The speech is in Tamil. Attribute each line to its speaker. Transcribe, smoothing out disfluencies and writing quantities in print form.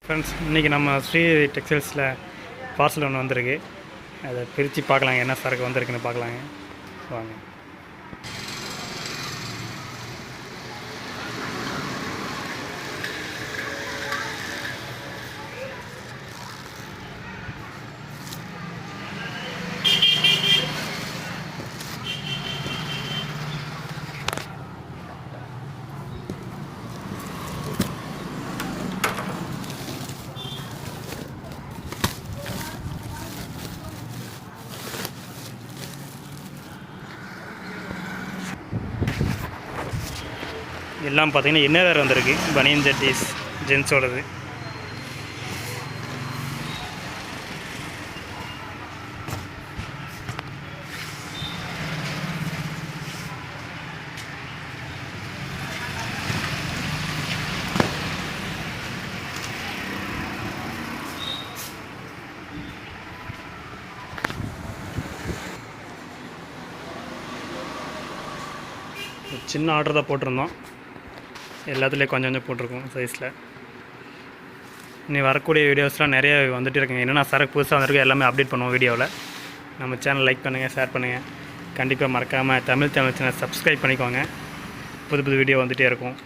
Speaker 1: ஃப்ரெண்ட்ஸ், இன்றைக்கி நம்ம ஸ்ரீ டெக்ஸ்டைல்ஸில் பார்சல் ஒன்று வந்திருக்கு. அதை பிரித்து பார்க்கலாங்க, என்ன சரக்கு வந்திருக்குன்னு பார்க்கலாங்க. வாங்க. எல்லாம் பார்த்தீங்கன்னா இன்னர் வந்திருக்கு. பனியன் ஜட்டிஸ் ஜென்ஸோடது. சின்ன ஆர்டர் தான் போட்டிருந்தோம். எல்லாத்துலேயும் கொஞ்சம் கொஞ்சம் போட்டிருக்கோம் சைஸில். இனி வரக்கூடிய வீடியோஸ்லாம் நிறைய வந்துட்டு இருக்குங்க. என்னென்ன சரக்கு புதுசாக வந்திருக்கு எல்லாமே அப்டேட் பண்ணுவோம் வீடியோவில். நம்ம சேனல் லைக் பண்ணுங்கள், ஷேர் பண்ணுங்கள். கண்டிப்பாக மறக்காமல் தமிழ் சேனல் சப்ஸ்கிரைப் பண்ணிக்கோங்க. புது புது வீடியோ வந்துகிட்டே இருக்கும்.